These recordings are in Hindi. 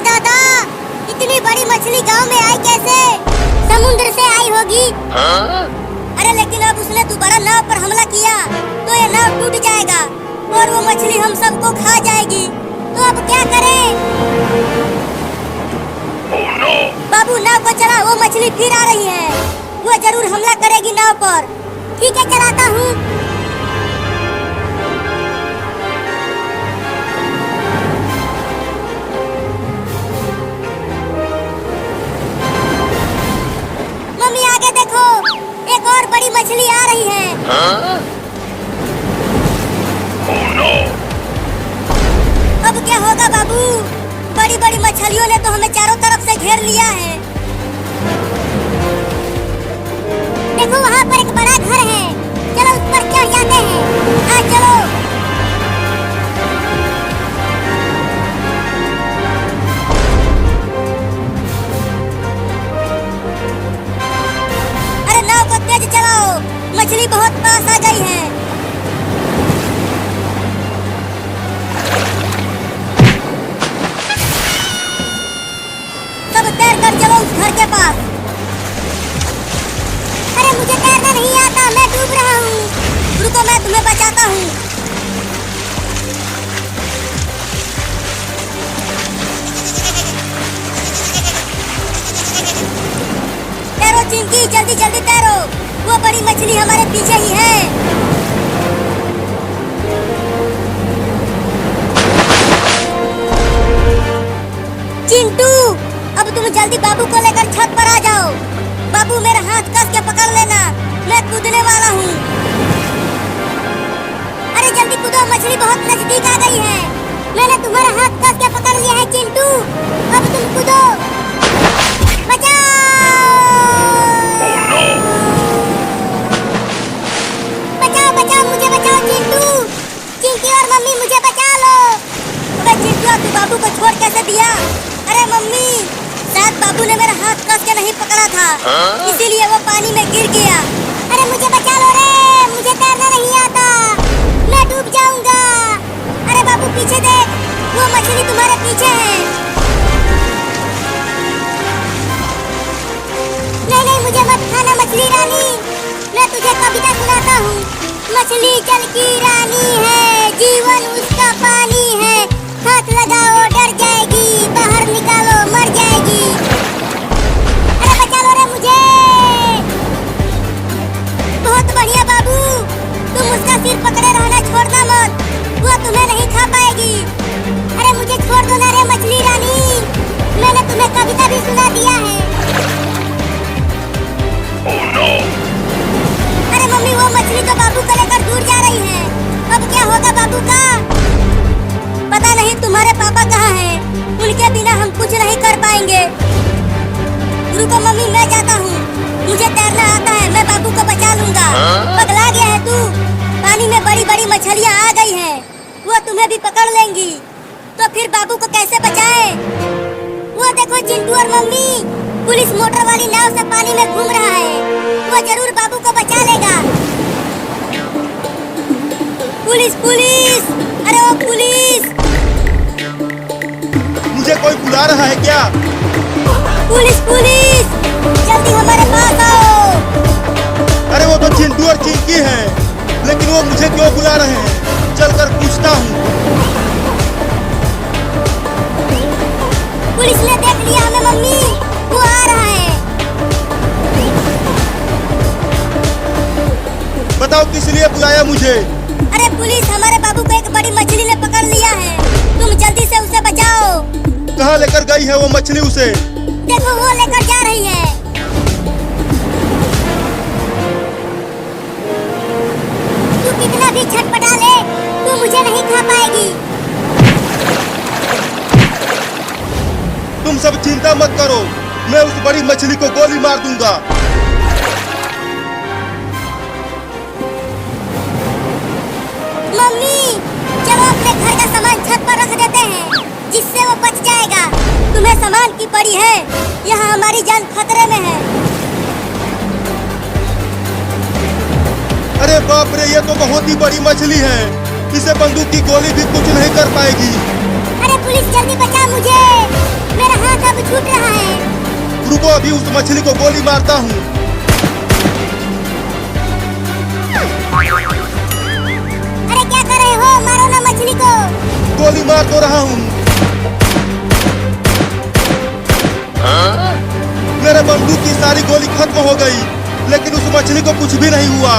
दादा, इतनी बड़ी मछली गांव में आई कैसे? समुद्र से आई होगी। अरे लेकिन अब उसने दोबारा नाव पर हमला किया तो ये नाव टूट जाएगा और वो मछली हम सबको खा जाएगी। तो अब क्या करें? Oh no! बाबू नाव को चला, वो मछली फिर आ रही है। वो जरूर हमला करेगी नाव पर। ठीक है, चलाता हूँ। मम्मी आगे देखो, एक और बड़ी मछली आ रही है। Oh no! अब क्या होगा बाबू? बड़ी बड़ी मछलियों ने तो हमें चारों तरफ से घेर लिया है। देखो वहाँ पर एक बड़ा घर है, चलो उस पर चढ़ जाते हैं। हाँ चलो। अरे नाव को तेज चलाओ, मछली बहुत पास आ गई है। सब तैर कर चलो उस घर के पास। अरे मुझे तैरना नहीं आता, मैं डूब रहा हूँ। रुको, मैं तुम्हें बचाता हूँ। तैरो चिंकी, जल्दी जल्दी तैरो, वो बड़ी मछली हमारे पीछे ही है। चिंटू, अब तुम जल्दी बाबू को लेकर छत पर आ जाओ। बाबू मेरा हाथ कस के पकड़ लेना, मैं कूदने वाला हूँ। अरे जल्दी कूदो, मछली बहुत नजदीक आ गई है। मैंने तुम्हारा हाथ कस के पकड़ लिया है चिंटू, अब तुम कूदो। बचाओ! Oh no! बचाओ बचाओ, मुझे बचाओ चिंटू। चिंकी और मम्मी मुझे बचा लो। अबे चिंटू, तू बाबू को छोड़ कैसे दिया? अरे मम्मी, शायद बाबू ने मेरा हाथ कस के नहीं पकड़ा था, इसीलिए वो पानी में गिर गया। अरे मुझे बचा लो रे, मुझे तैरना नहीं आता, मैं डूब जाऊंगा। अरे बाबू पीछे देख, वो मछली तुम्हारे पीछे है। नहीं नहीं, मुझे मत खाना मछली रानी, मैं तुझे कविता सुनाता हूँ। मछली जल की रानी है, जीवन उसका पानी है, हाथ लगाओ डर जाएगी, बाहर निकालो मर जाएगी। अरे बचा लो रे मुझे। बहुत बढ़िया बाबू, तुम उसका सिर पकड़े रहना, छोड़ना मत, वो तुम्हें नहीं खा पाएगी। अरे मुझे छोड़ दो ना रे मछली रानी, मैंने तुम्हें कविता भी सुना दिया है। Oh no! अरे मम्मी, वो मछली तो बाबू को लेकर दूर जा रही है, अब क्या होगा बाबू का? पता नहीं तुम्हारे पापा कहाँ हैं, उनके बिना हम कुछ नहीं कर पाएंगे। रुको मम्मी, मैं जाता हूँ, मुझे तैरना आता है, मैं बाबू को बचा लूंगा। पगला गया है तू? पानी में बड़ी बड़ी मछलियाँ आ गई हैं, वो तुम्हें भी पकड़ लेंगी, तो फिर बाबू को कैसे बचाए? वो देखो चिंटू और मम्मी, पुलिस मोटर वाली नाव से पानी में घूम रहा है, वो जरूर बाबू को बचा लेगा। पुलिस पुलिस, अरे ओ पुलिस! मुझे कोई बुला रहा है क्या? पुलिस पुलिस, जल्दी हमारे पास आओ। अरे वो तो चिंटू और चिंकी हैं, लेकिन वो मुझे क्यों बुला रहे हैं? चलकर पूछता हूँ। पुलिस ने देख लिया हमें मम्मी, वो आ रहा है। बताओ किस लिए बुलाया मुझे? अरे पुलिस, हमारे बाबू को एक बड़ी मछली ने पकड़ लिया है, तुम जल्दी से उसे बचाओ। कहाँ लेकर गई है वो मछली उसे? देखो वो लेकर जा रही है। तू कितना भी छटपटा ले, तू मुझे नहीं खा पाएगी। तुम सब चिंता मत करो, मैं उस बड़ी मछली को गोली मार दूंगा। मम्मी, चलो अपने घर का सामान छत पर रख देते हैं, जिससे वो बच जाएगा। तुम्हें सामान की पड़ी है, यहाँ हमारी जान खतरे में है। अरे बाप रे, ये तो बहुत ही बड़ी मछली है, इसे बंदूक की गोली भी कुछ नहीं कर पाएगी। अरे पुलिस, जल्दी बचा मुझे, अब छूट रहा है। रुको, अभी उस मछली को गोली मारता हूँ। अरे क्या कर रहे हो? मारो ना मछली को। गोली मार तो रहा हूँ। मेरे बंदूक की सारी गोली खत्म हो गई, लेकिन उस मछली को कुछ भी नहीं हुआ।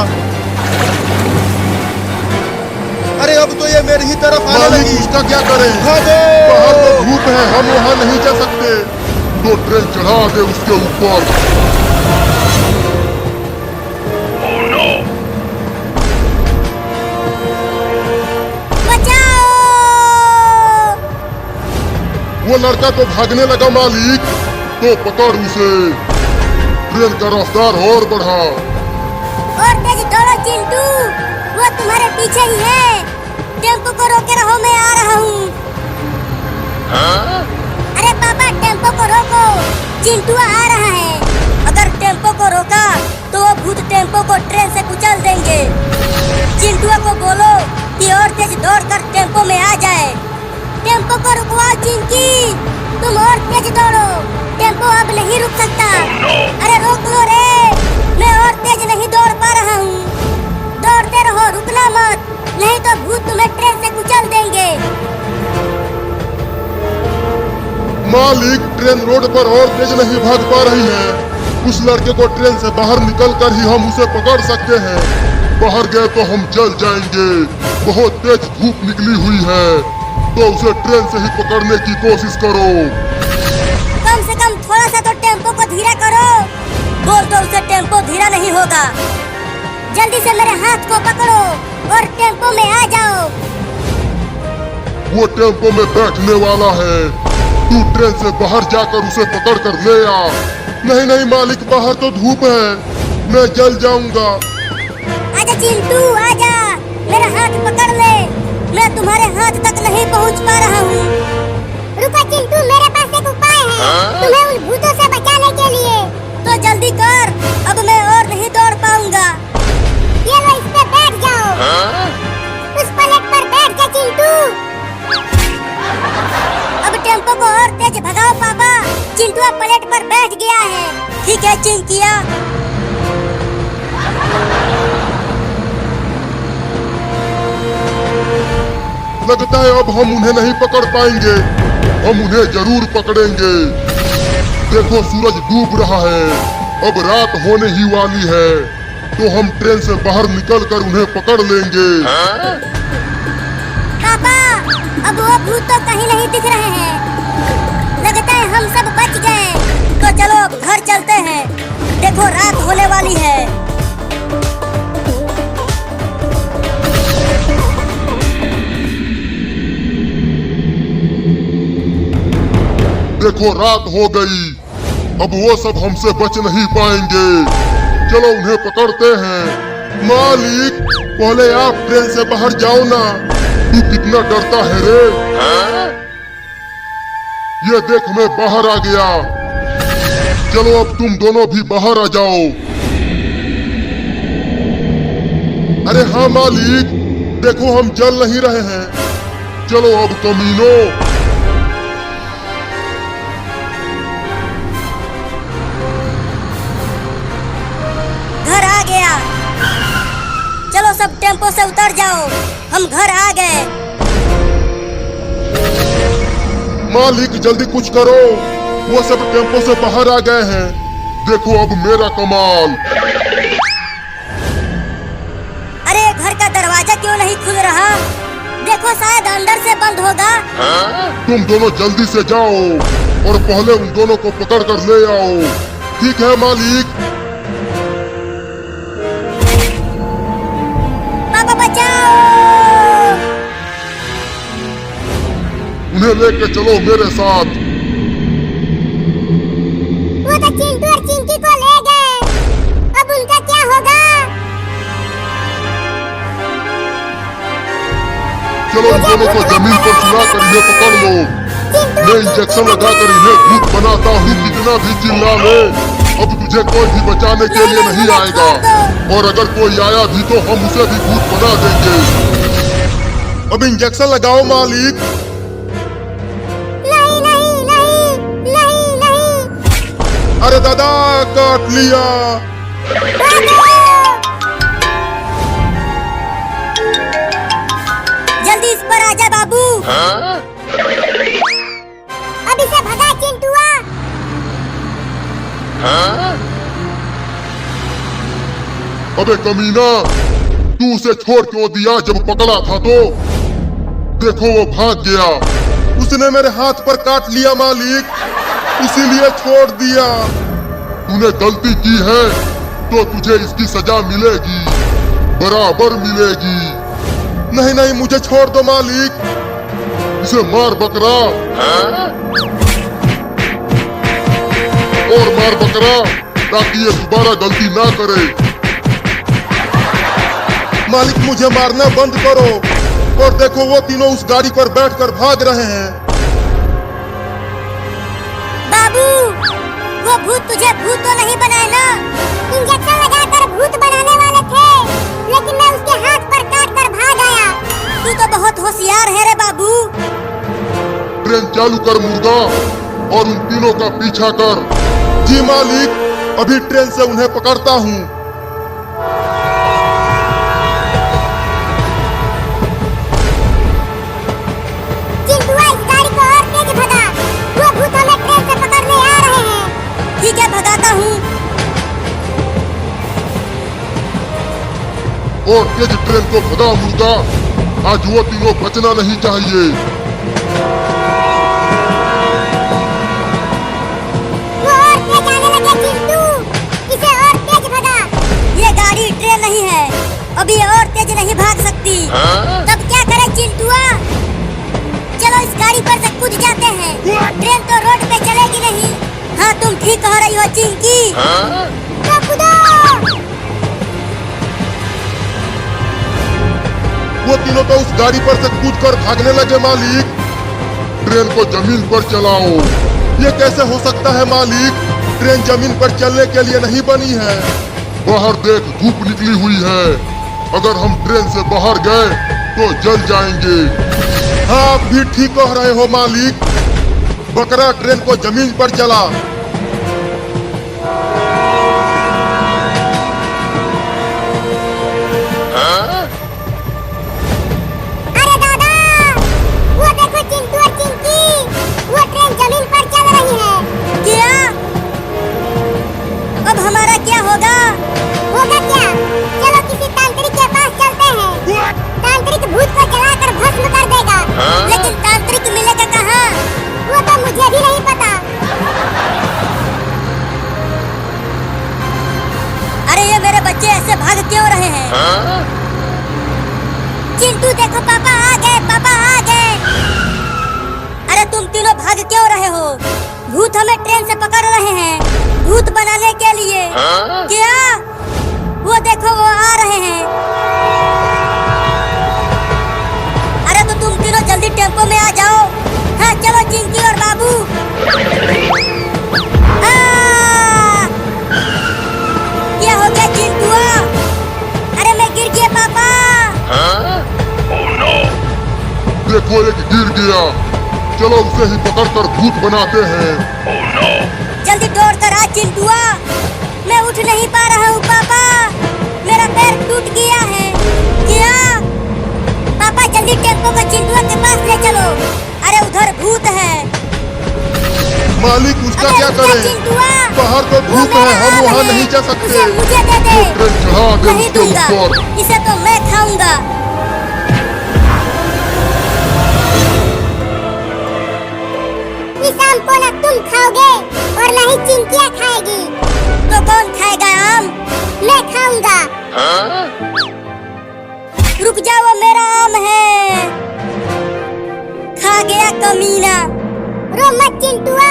अरे अब तो ये मेरी ही तरफ आने लगी। इसका क्या करें? भागो! बाहर तो धूप है, हम वहाँ नहीं जा सकते। तो ट्रेन चढ़ा दे उसके ऊपर। Oh no! बचाओ! वो लड़का तो भागने लगा मालिक, तो पकड़ उसे। ट्रेन का रफ्तार और बढ़ा। और तेज दौड़ो चिंटू, वो तुम्हारे पीछे ही है। टेम्पो को रोके रहो, मैं आ रहा हूँ। अरे पापा, टेम्पो को रोको, चिंटू आ रहा है। अगर टेम्पो को रोका तो वो भूत टेम्पो को ट्रेन से कुचल देंगे। चिंटू को बोलो कि और तेज दौड़कर टेम्पो में आ जाए। टेम्पो को रुकवाओ चिंकी, तुम और तेज दौड़ो। टेम्पो अब नहीं रुक सकता। अरे रोक लो रे, मैं और तेज नहीं दौड़ पा रहा हूँ। दौड़ते रहो, रुकना मत, नहीं तो भूत तुम्हें ट्रेन से कुचल देंगे। मालिक, ट्रेन रोड पर और तेज नहीं भाग पा रही है। उस लड़के को ट्रेन से बाहर निकलकर ही हम उसे पकड़ सकते हैं। बाहर गए तो हम जल जाएंगे। बहुत तेज धूप निकली हुई है, तो उसे ट्रेन से ही पकड़ने की कोशिश करो। कम से कम थोड़ा सा तो टेम्पो को धीरा करो। बोल दो उसे टेम्पो धीरा नहीं होगा। जल्दी से मेरे हाथ को पकड़ो और टेम्पो में आ जाओ। वो टेम्पो में बैठने वाला है। तू ट्रेन से बाहर जाकर उसे पकड़ कर ले आ। नहीं नहीं मालिक, बाहर तो धूप है, मैं जल जाऊंगा। आजा चिंटू, आजा, मेरा हाथ पकड़ ले। मैं तुम्हारे हाथ तक नहीं पहुंच पा रहा हूँ। रुको चिंटू, मेरे पास एक उपाय है तुम्हें उन भूतों से बचाने के लिए। तो जल्दी कर, अब मैं और नहीं दौड़ पाऊंगा। ये लो, इस पे बैठ जाओ। उस पलट पर बैठ जा चिंटू। अब टेम्पो को और तेज भगाओ पापा। चिंटू अब पलट पर बैठ गया है। ठीक है चिंकिया। लगता है अब हम उन्हें नहीं पकड़ पाएंगे। हम उन्हें जरूर पकड़ेंगे। देखो सूरज डूब रहा है, अब रात होने ही वाली है, तो हम ट्रेन से बाहर निकलकर उन्हें पकड़ लेंगे। पापा, अब वो भूत तो कहीं नहीं दिख रहे हैं। लगता है हम सब बच गए। तो चलो अब घर चलते हैं, देखो रात होने वाली है। देखो रात हो गई, अब वो सब हमसे बच नहीं पाएंगे। चलो उन्हें पकड़ते हैं। मालिक, पहले आप ट्रेन से बाहर जाओ ना। तू कितना डरता है रे? ये देख, मैं बाहर आ गया। चलो अब तुम दोनों भी बाहर आ जाओ। अरे हाँ मालिक, देखो हम जल नहीं रहे हैं। चलो अब कमीनों। घर आ गया। चलो सब टेम्पो से उतर जाओ, हम घर आ गए। मालिक जल्दी कुछ करो, वो सब टेम्पो से बाहर आ गए हैं। देखो अब मेरा कमाल। अरे घर का दरवाजा क्यों नहीं खुल रहा? देखो शायद अंदर से बंद होगा। तुम दोनों जल्दी से जाओ और पहले उन दोनों को पकड़ कर ले आओ। ठीक है मालिक। पापा बचाओ! उन्हें लेके चलो मेरे साथ। वो तो चिंटू और चिंकी को ले गए, अब उनका क्या होगा? चलो उन दोनों को जमीन पर सुला कर इन्हें पकड़ लो। मैं इंजेक्शन लगाकर इन्हें भूत बनाता हूँ। कितना भी चिल्ला ले, अब तुझे कोई भी बचाने के लिए नहीं आएगा। और अगर कोई आया भी तो हम उसे भी भूत बना देंगे। अब इंजेक्शन लगाओ मालिक। नहीं नहीं नहीं नहीं अरे दादा काट लिया। जल्दी इस पर आजा बाबू। अब इसे भगा चिंटुआ। अबे कमीना, तू उसे छोड़ क्यों दिया जब पकड़ा था तो? देखो वो भाग गया। उसने मेरे हाथ पर काट लिया मालिक, इसीलिए छोड़ दिया। तूने गलती की है तो तुझे इसकी सजा मिलेगी, बराबर मिलेगी। नहीं नहीं, मुझे छोड़ दो मालिक। इसे मार बकरा, और मार बकरा, ताकि ये दोबारा गलती ना करे। मालिक मुझे मारना बंद करो। और देखो वो तीनों उस गाड़ी पर बैठकर भाग रहे हैं। बाबू, वो भूत तुझे भूत तो नहीं बनाए ना? इंजेक्शन लगाकर भूत बनाने वाले थे, लेकिन मैं उसके हाथ पर काट कर भाग आया। तू तो बहुत होशियार है रे बाबू। ट्रेन चालू कर मुर्गा, और उन तीनों का पीछा कर। जी मालिक, अभी ट्रेन से उन्हें पकड़ता हूँ। चिंटुआ, इस गाड़ी को और तेज भगा। वो भूत हमें ट्रेन से पकड़ने आ रहे हैं। ठीक है, भगाता हूँ। और तेज ट्रेन को भगा मुर्गा, आज वो तीनों बचना नहीं चाहिए। वो और तेज आने लगे चिंटू, इसे और तेज भगा। ये गाड़ी ट्रेन नहीं है, अभी और तेज नहीं भाग सकती। तब क्या करें चिंटुआ? चलो इस गाड़ी पर से कूद जाते हैं, ट्रेन तो रोड पे चलेगी नहीं। हाँ, तुम ठीक कह रही हो चिंकी। तो कूदो। वो तीनों तो उस गाड़ी पर से कूदकर भागने लगे मालिक। ट्रेन को जमीन पर चलाओ। ये कैसे हो सकता है मालिक? ट्रेन जमीन पर चलने के लिए नहीं बनी है। बाहर देख, धूप निकली हुई है। अगर हम ट्रेन से बाहर गए तो जल जाएंगे। हाँ, आप भी ठीक कह रहे हो मालिक। बकरा ट्रेन को जमीन पर चला। अरे दादा, वो देखो चिंटू और चिंकी, वो ट्रेन जमीन पर चल रही है। क्या? अब हमारा क्या होगा? होगा क्या? चलो किसी तांत्रिक के पास चलते हैं। तांत्रिक भूत को जलाकर भस्म कर देगा। लेकिन तांत्रिक मिलेगा कहाँ? वो तो मुझे भी नहीं पता। अरे ये मेरे बच्चे ऐसे भाग क्यों रहे हैं? चिंटू देखो, पापा आ गए, पापा आ गए। अरे तुम तीनों भाग क्यों रहे हो? भूत हमें ट्रेन से पकड़ रहे हैं, भूत बनाने के लिए। क्या? वो देखो, वो आ रहे हैं। अरे तो तुम तीनों जल्दी टेम्पो में आ जाओ। हाँ चलो चिंकी और बाबू। क्या हो गया चिंटुआ? अरे मैं गिर गया पापा। Oh no! देखो एक गिर गया। चलो उसे ही पकड़कर भूत बनाते हैं। Oh no! जल्दी दौड़ कर आ चिंटुआ। मैं उठ नहीं पा रहा हूँ पापा, मेरा पैर टूट गया है। क्या? पापा जल्दी टेम्पो को चिंटुआ के पास ले चलो। अरे उधर भूत है। मालिक उसका अबे क्या रुक जा करें? चिंटुआ। बाहर तो वो धूप मेरा है, हम आम वहाँ है। नहीं जा सकते। उसे मुझे दे दे। ट्रेन चढ़ा दे नहीं उसके दूंगा, ऊपर। इसे तो मैं खाऊंगा। इस आम को ना तुम खाओगे और ना ही चिंकिया खाएगी। तो कौन खाएगा आम? मैं खाऊंगा। रुक जाओ, वो मेरा आम है। खा गया कमीना। रो मत चिंटुआ,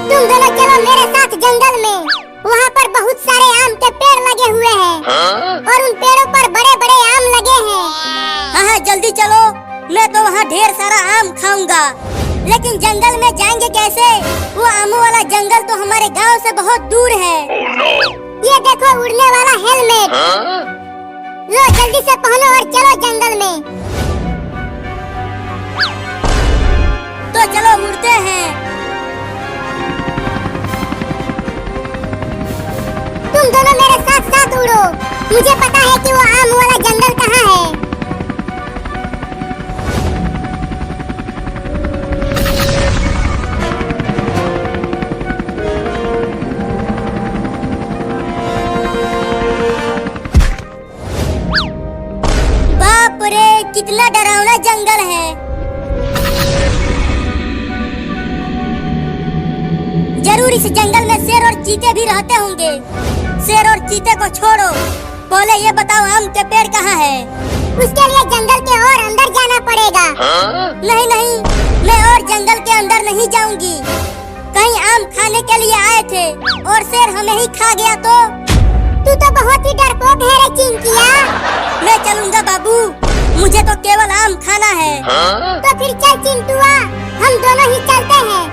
तुम दोनों चलो मेरे साथ जंगल में। वहाँ पर बहुत सारे आम के पेड़ लगे हुए हैं और उन पेड़ों पर बड़े बड़े आम लगे हैं। हाँ जल्दी चलो, मैं तो वहाँ ढेर सारा आम खाऊंगा। लेकिन जंगल में जाएंगे कैसे? वो आमों वाला जंगल तो हमारे गांव से बहुत दूर है। Oh no! ये देखो उड़ने वाला हेलमेट। लो जल्दी से पहनो और चलो जंगल में। तो चलो उड़ते हैं। मुझे पता है कि वो आम वाला जंगल कहाँ है। बाप रे, कितना डरावना जंगल है। जरूर इस जंगल में शेर और चीते भी रहते होंगे। शेर और चीते को छोड़ो, पहले ये बताओ आम के पेड़ कहाँ है? उसके लिए जंगल के और अंदर जाना पड़ेगा। नहीं नहीं, मैं और जंगल के अंदर नहीं जाऊंगी। कहीं आम खाने के लिए आए थे और शेर हमें ही खा गया तो? तू तो बहुत ही डरपोक है रे चिंकिया। मैं चलूंगा बाबू, मुझे तो केवल आम खाना है। तो फिर चल चिंटुआ, हम दोनों ही चलते हैं।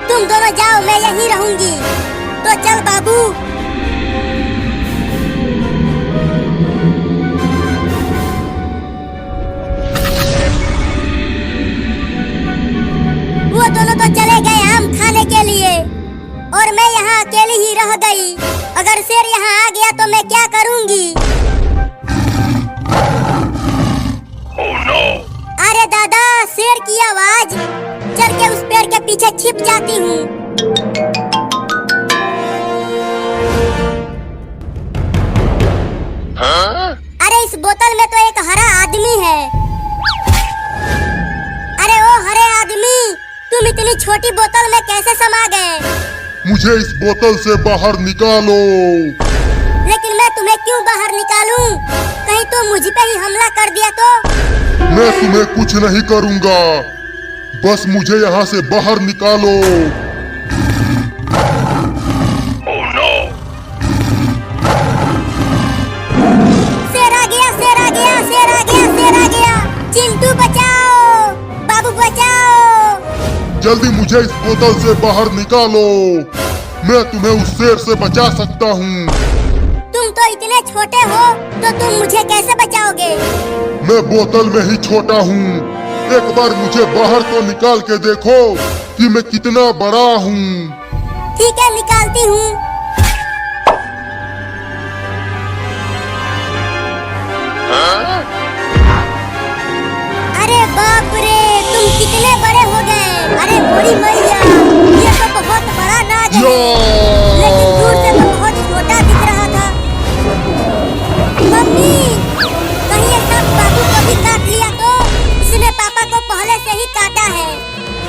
तुम दोनों जाओ, मैं यहीं रहूंगी। तो चल बाबू। वो दोनों तो चले गए आम खाने के लिए और मैं यहाँ अकेली ही रह गई। अगर शेर यहाँ आ गया तो मैं क्या करूँगी? Oh no! अरे दादा, शेर की आवाज। चल के उस पेड़ के पीछे छिप जाती हूँ। अरे इस बोतल में तो एक हरा आदमी है। अरे ओ हरे आदमी, तुम इतनी छोटी बोतल में कैसे समा गए? मुझे इस बोतल से बाहर निकालो। लेकिन मैं तुम्हें क्यों बाहर निकालूं? कहीं तुम मुझ पे ही हमला कर दिया तो? मैं तुम्हें कुछ नहीं करूंगा, बस मुझे यहाँ से बाहर निकालो। Oh no! शेर आ गया, शेर आ गया, शेर आ गया, शेर आ गया। चिंटू बचाओ, बाबू बचाओ। जल्दी मुझे इस बोतल से बाहर निकालो, मैं तुम्हें उस शेर से बचा सकता हूँ। तुम तो इतने छोटे हो, तो तुम मुझे कैसे बचाओगे? मैं बोतल में ही छोटा हूँ। एक बार मुझे बाहर तो निकाल के देखो कि मैं कितना बड़ा हूँ। ठीक है, निकालती हूँ। अरे बाप रे, तुम कितने बड़े हो गए। अरे बड़ी मैया, ये तो बहुत बड़ा नाग है, लेकिन दूर से तो बहुत छोटा दिख रहा था। मम्मी, कहीं ये सांप बाबू को भी काट लिया तो? इसने पापा को पहले से ही काटा है।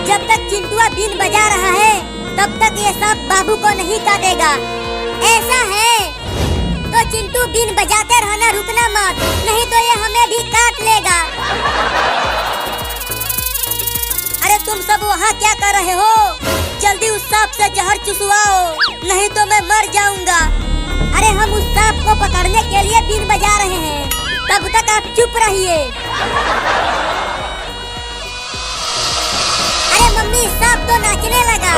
जब तक चिंटुआ बीन बजा रहा है, तब तक ये सांप बाबू को नहीं काटेगा। ऐसा है तो चिंटू बीन बजाते रहना, रुकना मत, नहीं तो ये हमें भी काट लेगा। अरे तुम सब वहाँ क्या कर रहे हो? जल्दी उस सांप से जहर चुसवाओ, नहीं तो मैं मर जाऊंगा। अरे हम उस सांप को पकड़ने के लिए बीन बजा रहे हैं, तब तक आप चुप रहिए। अरे मम्मी, सांप तो नाचने लगा।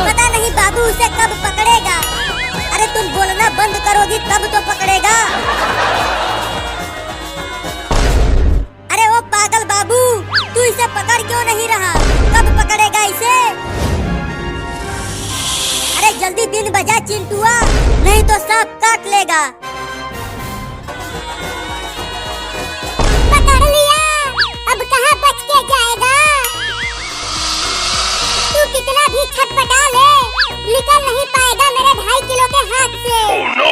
पता नहीं बाबू उसे कब पकड़ेगा। अरे तुम बोलना बंद करोगी तब तो पकड़ेगा। अरे वो पागल बाबू, तू इसे पकड़ क्यों नहीं रहा? कब पकड़ेगा इसे? अरे जल्दी बीन बजा चिंटुआ, नहीं तो सांप काट लेगा। पकड़ लिया, अब कहाँ बच के जाएगा? तू कितना भी छटपटा ले, निकल नहीं पाएगा मेरे 2.5 किलो के हाथ से। Oh no!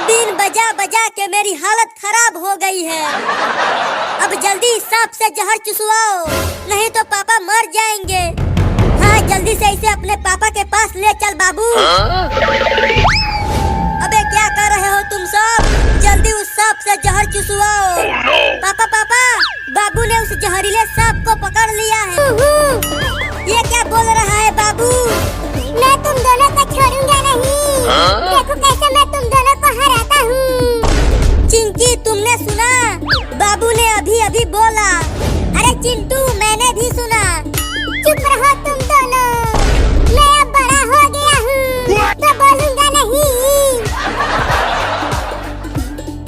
बीन बजा बजा के मेरी हालत खराब हो गई है। अब जल्दी सांप से जहर चुसवाओ, नहीं तो पापा मर जाएंगे। हाँ, जल्दी से इसे अपने पापा के पास ले चल बाबू। अबे क्या कर रहे हो तुम सब? जल्दी उस सांप से जहर चुसवाओ। Oh no! पापा पापा, बाबू ने उस जहरीले सांप को पकड़ लिया है। ये क्या बोल रहा है बाबू? मैं तुम दोनों को छोड़ूंगा नहीं। देखो कैसे मैं तुम दोनों को हराता हूँ। चिंकी, तुमने सुना? बाबू ने अभी अभी बोला। अरे चिंटू, मैंने भी सुना। चुप रहो तुम दोनों, मैं अब बड़ा हो गया हूँ, तो बोलूंगा नहीं।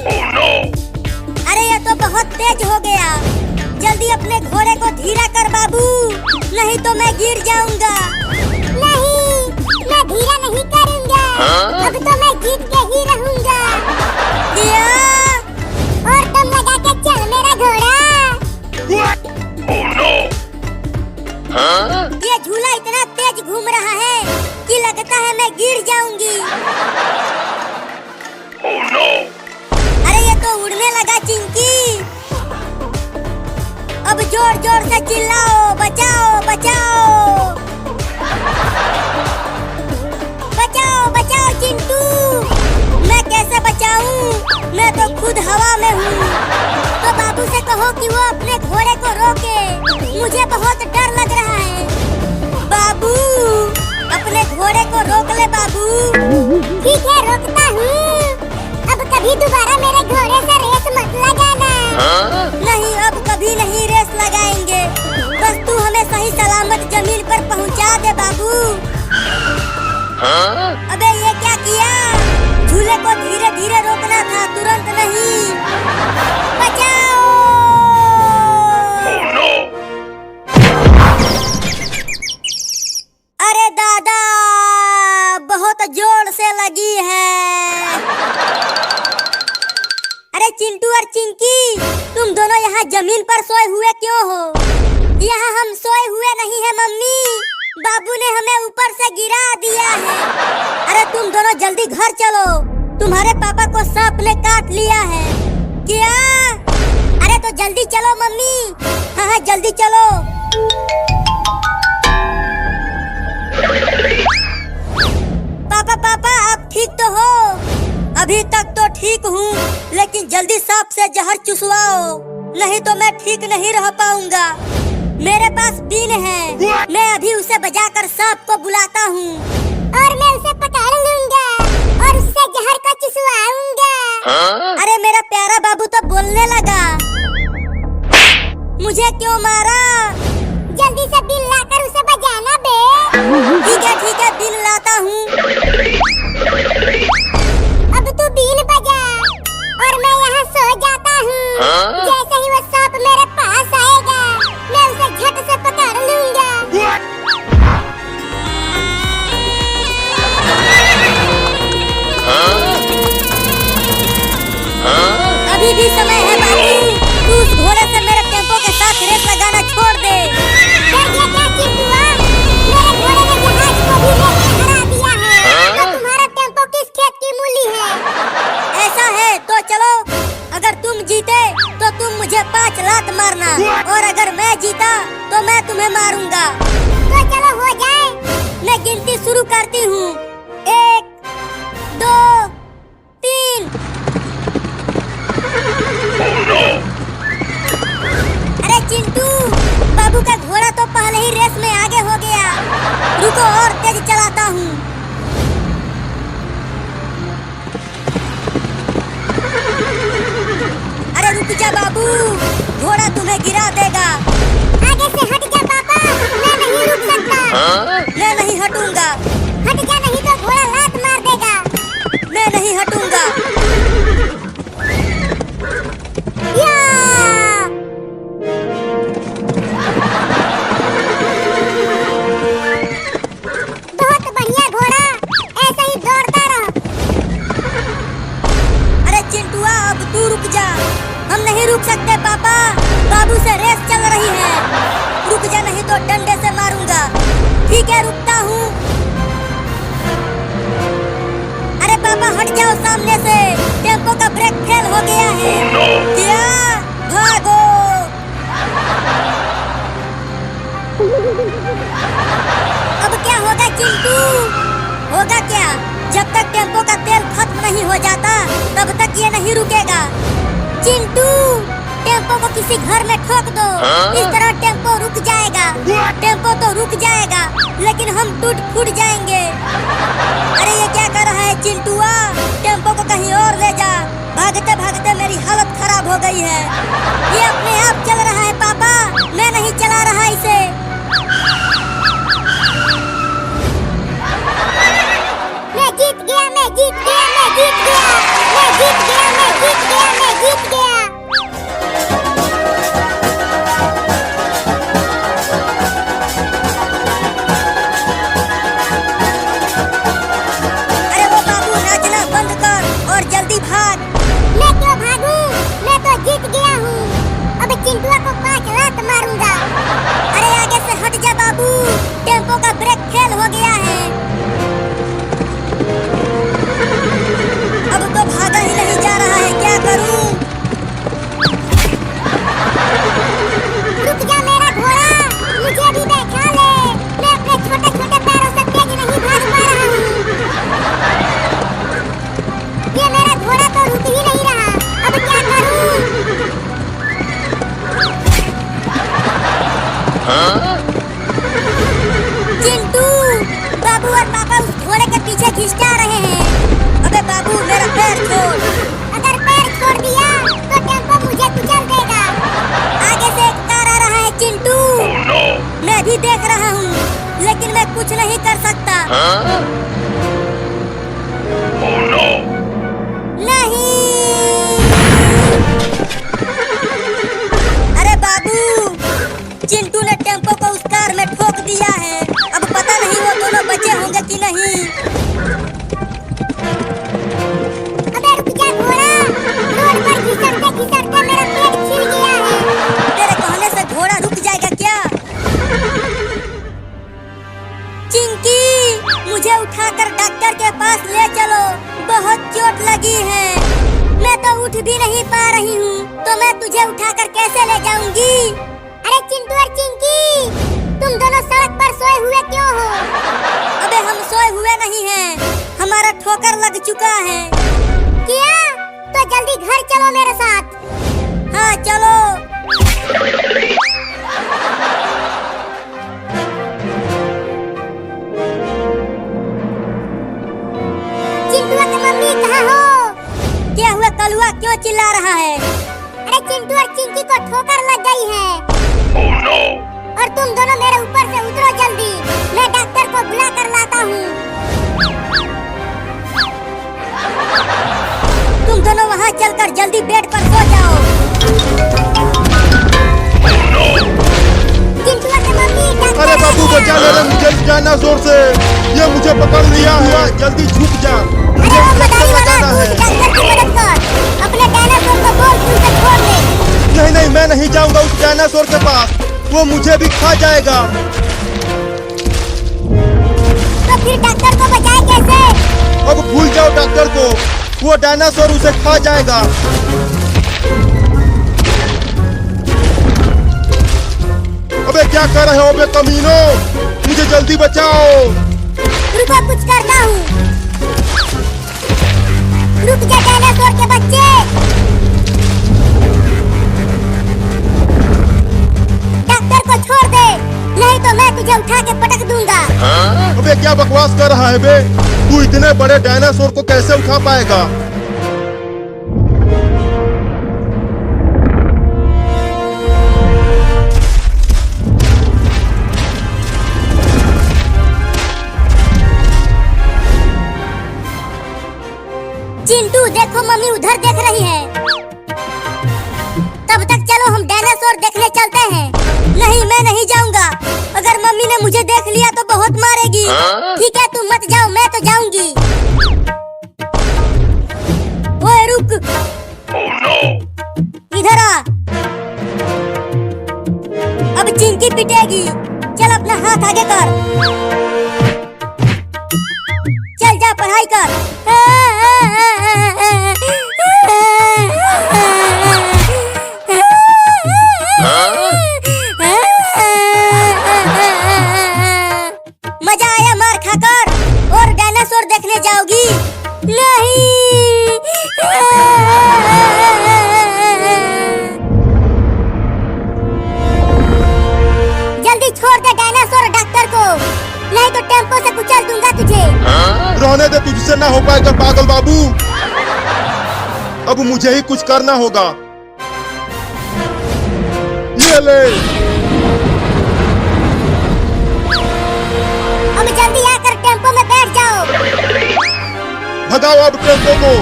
Oh no! अरे ये तो बहुत तेज हो गया। जल्दी अपने घोड़े को धीरा कर बाबू, नहीं तो मैं गिर जाऊंगा। नहीं, मैं धीरा नहीं करूंगा। अब तो मैं जीत के ही रहूंगा। किया और दम लगा के चल मेरा घोड़ा। Oh no! ये झूला इतना तेज घूम रहा है कि लगता है मैं गिर जाऊंगी। Oh no! अरे ये तो उड़ने लगा चिंकी। अब जोर जोर से चिल्लाओ, बचाओ बचाओ बचाओ बचाओ चिंटू। मैं कैसे बचाऊं? मैं तो खुद हवा में हूँ। तो बाबू से कहो कि वो अपने घोड़े को रोके, मुझे बहुत डर लग रहा है। बाबू अपने घोड़े को रोक ले बाबू। ठीक है रोकता हूँ। अब कभी दोबारा मेरे घोड़े से रेस मत लगाना। नहीं अब कभी नहीं रेस लगाएंगे। बस तू हमें सही सलामत जमीन पर पहुँचा दे बाबू। अबे ये क्या किया? झूले को धीरे धीरे रोकना था, तुरंत नहीं। बचाओ! Oh no! अरे दादा बहुत जोर से लगी है। अरे चिंटू और चिंकी तुम दोनों यहाँ जमीन पर सोए हुए क्यों हो? यहाँ हम सोए हुए नहीं है मम्मी, बाबू ने हमें ऊपर से गिरा दिया है। अरे तुम दोनों जल्दी घर चलो, तुम्हारे पापा को सांप ने काट लिया है। क्या? अरे तो जल्दी चलो मम्मी। हाँ हाँ जल्दी चलो। पापा पापा आप ठीक तो हो? अभी तक तो ठीक हूँ, लेकिन जल्दी सांप से जहर चुसवाओ, नहीं तो मैं ठीक नहीं रह पाऊंगा। मेरे पास बीन है, मैं अभी उसे बजाकर सांप को बुलाता हूँ और मैं उसे पकड़ लूंगा और उससे जहर को चुसवाऊंगा। अरे मेरा प्यारा बाबू तो बोलने लगा। मुझे क्यों मारा? जल्दी से बीन लाकर उसे बजाना बे। ठीक है बीन लाता हूँ। अब तू बीन बजा और मैं यहाँ सो जाता हूँ। जैसे ही वो सांप मेरे पास आएगा मैं उसे झट से पकड़ लूंगा। अभी भी समय है बाबू, तू उस घोड़े से मेरे टेम्पो के साथ रेस लगाना छोड़ दे। क्या चिंटुआ? मेरे घोड़े ने जहाज को भी रेस में हरा दिया है। तो तुम्हारा टेम्पो किस खेत की मूली है? ऐसा है तो चलो, अगर तुम जीते तो तुम मुझे 5 लात मारना और अगर मैं जीता तो मैं तुम्हें मारूंगा। तो चलो हो जाए, मैं गिनती शुरू करती हूँ। 1 2 3। अरे चिंटू बाबू का घोड़ा तो पहले ही रेस में आगे हो गया। रुको और तेज चलाता हूँ। अरे रुक जा बाबू, घोड़ा तुम्हें गिरा देगा। आगे से हट जा पापा, मैं नहीं रुक सकता। मैं नहीं हटूंगा। हट जा नहीं तो घोड़ा लात मार देगा। मैं नहीं हटूंगा। या! बहुत बढ़िया घोड़ा, ऐसा ही दौड़ता रहो। अरे चिंटुआ अब तू रुक जा। हम नहीं रुक सकते पापा, बाबू से रेस चल रही है। रुक जा नहीं तो डंडे से मारूंगा। ठीक है रुकता हूँ। अरे पापा हट जाओ सामने से, टेम्पो का ब्रेक फेल हो गया है। क्या? भागो! अब क्या होगा चिंटू? होगा क्या? जब तक टेम्पो का तेल खत्म नहीं हो जाता तब तक ये नहीं रुकेगा। चिंटू टेम्पो को किसी घर में ठोक दो, इस तरह टेम्पो रुक जाएगा। टेम्पो तो रुक जाएगा लेकिन हम टूट फूट जाएंगे। अरे ये क्या कर रहा है चिंटुआ? टेम्पो को कहीं और ले जा। भागते भागते मेरी हालत खराब हो गई है। ये अपने आप चल रहा है पापा, मैं नहीं चला रहा इसे। मैं जीत गया, मैं जीत गया, मैं जीत गया, मैं जीत गया, मैं जीत गया, मैं जीत गया। अरे वो बाबू नाचना बंद कर और जल्दी भाग। हूँ, लेकिन मैं कुछ नहीं कर सकता। Oh no! नहीं। अरे बाबू, चिंटू ने टेम्पो को उस कार में ठोक दिया है। अब पता नहीं वो दोनों बचे होंगे कि नहीं। अबे रुक जा घोड़ा, रोड पर घिसटते घिसटते मेरा पेट छिल गया है। तेरे कहने से घोड़ा रुक जाएगा क्या? चिंकी, मुझे उठाकर डॉक्टर के पास ले चलो, बहुत चोट लगी है। मैं तो उठ भी नहीं पा रही हूँ, तो मैं तुझे उठाकर कैसे ले जाऊंगी? अरे चिंटू और चिंकी, तुम दोनों सड़क पर सोए हुए क्यों हो? अबे हम सोए हुए नहीं हैं, हमारा ठोकर लग चुका है। क्या? तो जल्दी घर चलो मेरे साथ। हाँ चलो। चिंटू की मम्मी कहाँ हो? क्या हुआ कलुआ, क्यों चिल्ला रहा है? अरे चिंटू और चिंकी को ठोकर लग गई है। Oh no! और तुम दोनों मेरे ऊपर से उतरो जल्दी, मैं डॉक्टर को बुला कर लाता हूँ। तुम दोनों वहाँ चलकर जल्दी बेड पर सो जाओ। चिंटू की मम्मी डॉक्टर अरे बाबू बचा ले रे मुझे इस डायनासोर से, ये मुझे पकड़ लिया है। जल्दी झुक जा, मुझे अरे वो इंजेक्शन मदारी वाला, लगाना तू है। डॉक्टर की मदद कर, अपने डायनासोर को बोल कि उसे छोड़ दे। नहीं नहीं, मैं नहीं जाऊंगा उस डायनासोर के पास, वो मुझे भी खा जाएगा। तो फिर डॉक्टर को बचाए कैसे? अब भूल जाओ डॉक्टर को, वो डायनासोर उसे खा जाएगा। अबे क्या कर रहे हो बे कमीनो, मुझे जल्दी बचाओ। रुको, कुछ करना हूँ। रुक जा डायनासोर के बच्चे। डॉक्टर को छोड़ दे, नहीं तो मैं तुझे उठा के पटक दूंगा। अबे क्या बकवास कर रहा है बे, तू इतने बड़े डायनासोर को कैसे उठा पाएगा? चिंटू देखो, मम्मी उधर देख रही है। तब तक चलो हम डायनासोर देखने चलते हैं। नहीं, मैं नहीं जाऊंगा, अगर मम्मी ने मुझे देख लिया तो बहुत मारेगी। ठीक है तुम मत जाओ, मैं तो जाऊंगी। ओए रुक, Oh no! इधर आ। अब चिंकी पिटेगी, चल अपना हाथ आगे कर। चल जा पढ़ाई कर। मजा आया मार खाकर, और डायनासोर देखने जाओगी? नहीं। जल्दी छोड़ दे डायनासोर डॉक्टर को, नहीं तो टेम्पो से कुचल दूंगा तुझे। रहने दे, तुझसे ना हो पाएगा पागल बाबू। अब मुझे ही कुछ करना होगा। ये ले। अब जल्दी आकर टेम्पो में बैठ जाओ। भगाओ अब टेम्पो को।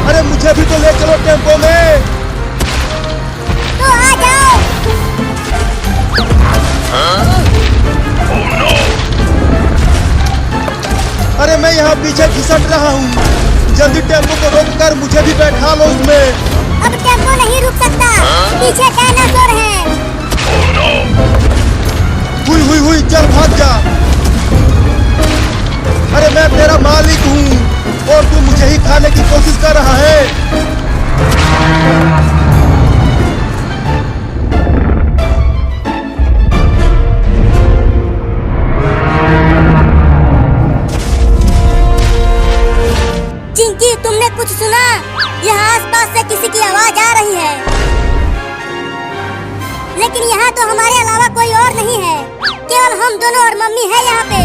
अरे मुझे भी तो ले चलो टेम्पो में। तो आ जाओ। Oh no! अरे मैं यहाँ पीछे घिसट रहा हूँ, जल्दी टेम्पो को रोक कर मुझे भी बैठा लो उसमें। अब टेम्पो नहीं रुक सकता, पीछे डायनासोर है। Oh no! हुई चल भाग जा। अरे मैं तेरा मालिक हूँ और तू मुझे ही खाने की कोशिश कर रहा है। चिंकी, तुमने कुछ सुना? यहाँ आसपास से किसी की आवाज आ रही है, लेकिन यहाँ तो हमारे अलावा कोई और नहीं है, केवल हम दोनों और मम्मी है यहाँ पे।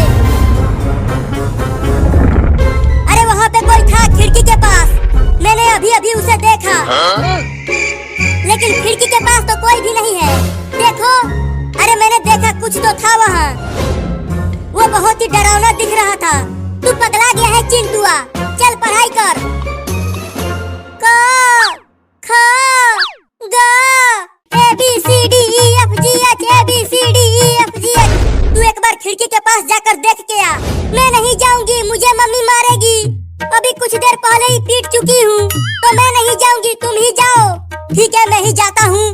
अरे वहाँ पे कोई था खिड़की के पास, मैंने अभी उसे देखा। लेकिन खिड़की के पास तो कोई भी नहीं है। देखो, अरे मैंने देखा कुछ तो था वहाँ। वो बहुत ही डरावना दिख रहा था। तू पगला गया है चिंटुआ, चल पढ़ाई कर। क ख ग A B C D E F G H A B C D E F G H. तू एक बार खिड़की के पास जाकर देख के आ। मैं नहीं जाऊंगी, मुझे मम्मी मारेगी। अभी कुछ देर पहले ही पीट चुकी हूँ, तो मैं नहीं जाऊंगी, तुम ही जाओ। ठीक है, मैं ही जाता हूँ।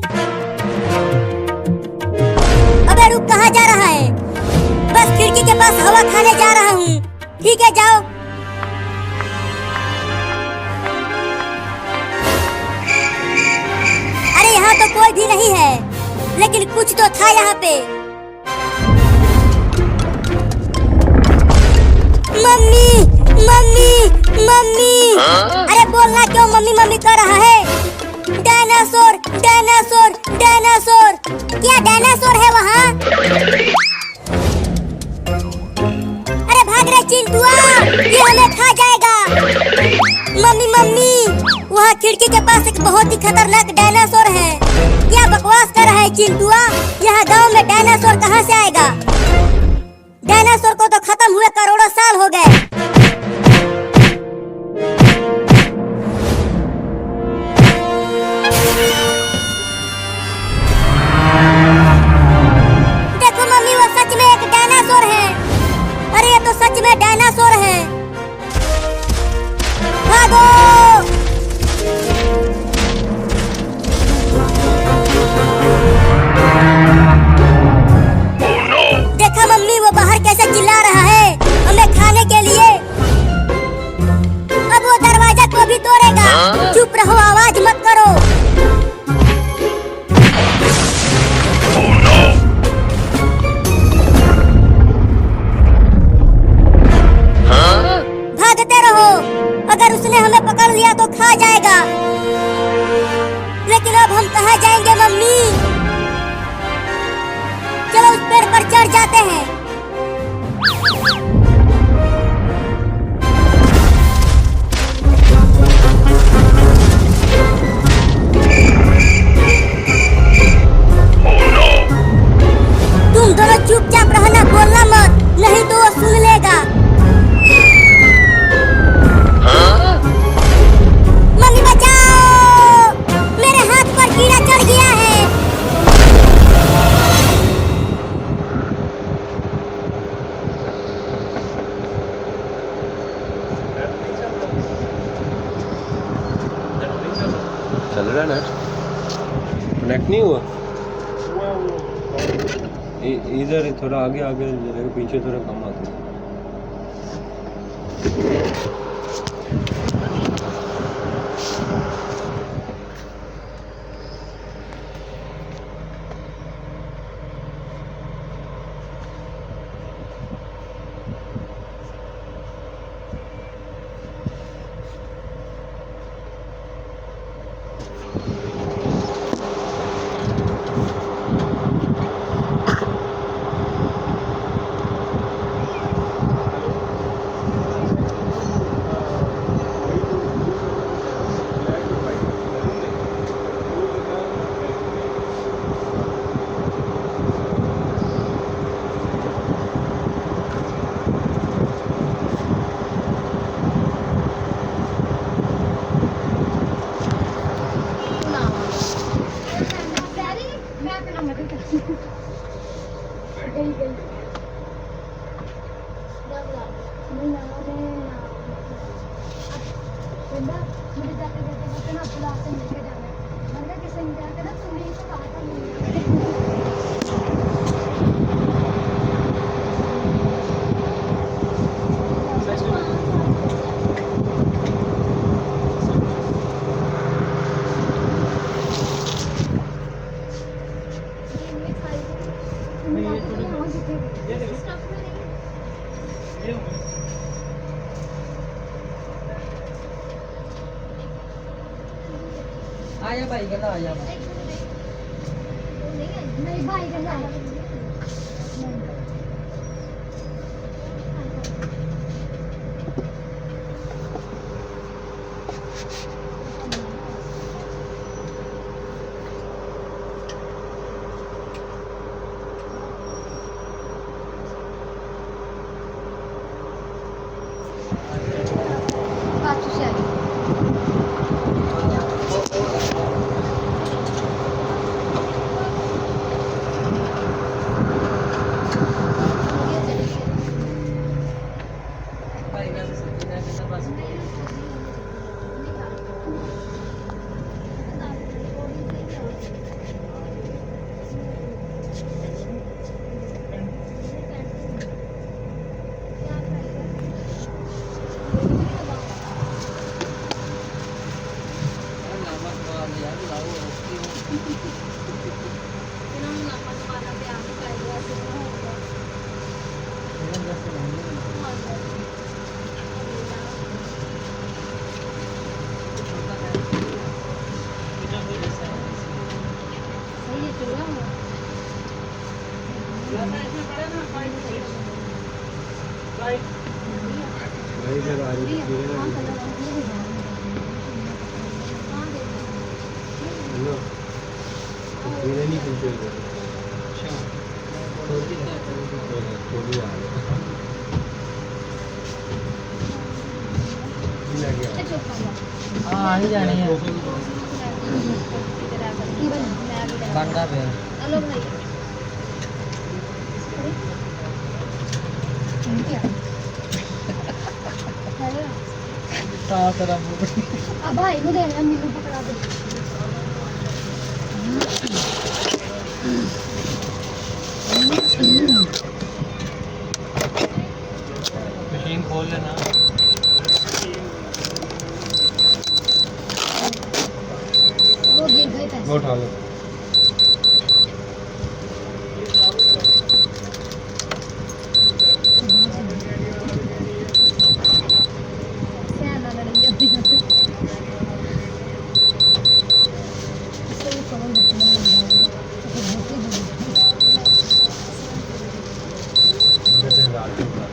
अबे रुक, कहाँ जा रहा है? बस खिड़की के पास हवा खाने जा रहा हूँ। ठीक है, जाओ। अरे यहाँ तो कोई भी नहीं है, लेकिन कुछ तो था यहाँ पे। Mummy mummy mummy. अरे बोलना क्यों मम्मी मम्मी कर रहा है? Dinosaur dinosaur dinosaur. क्या डायनासोर है वहाँ? अरे भाग रे चिंटुआ, ये हमें खा जाएगा। मम्मी मम्मी, वहाँ खिड़की के पास एक बहुत ही खतरनाक डायनासोर है। क्या बकवास कर रहा है चिंटुआ? यहाँ गांव में डायनासोर कहाँ से आएगा? डायनासोर को तो खत्म हुए करोड़ों साल हो गए। देखो मम्मी, वो सच में एक डायनासोर है। अरे ये तो सच में डायनासोर है। भागो! Oh no! देखा मम्मी, वो बाहर कैसे चिल्ला रहा है हमें खाने के लिए। अब वो दरवाजा को भी तोड़ेगा। चुप रहो, आवाज मत करो। Oh no! भागते रहो, अगर उसने हमें पकड़ लिया तो खा जाएगा। लेकिन अब हम कहाँ जाएंगे मम्मी? चलो उस पेड़ पर चढ़ जाते हैं। Oh no! तुम दोनों चुपचाप रहना, बोलना मत, नहीं तो वो सुन लेगा। मम्मी बचाओ, मेरे हाथ पर कीड़ा चढ़ गया है। चल रहा है नेट, कनेक्ट नहीं हुआ। इधर थोड़ा आगे आगे जगह, पीछे थोड़ा कम आता है। आया भाई कहता आया नहीं भाई कहता आया भाई का सच्ची ना कहता बस नमक वाल यार लाओ भाई इधर आ रही है हेलो मेरे नहीं पूछो इधर थोड़ी आ रही हाँ आ ही जाने हैं कांदा पे अब भाई को देना मीनू पकड़ा दे मशीन खोल लेना वो गिर गए पैसे वो उठा लो ना लड़ाई होती है इससे भी कवर होती है जैसे रात को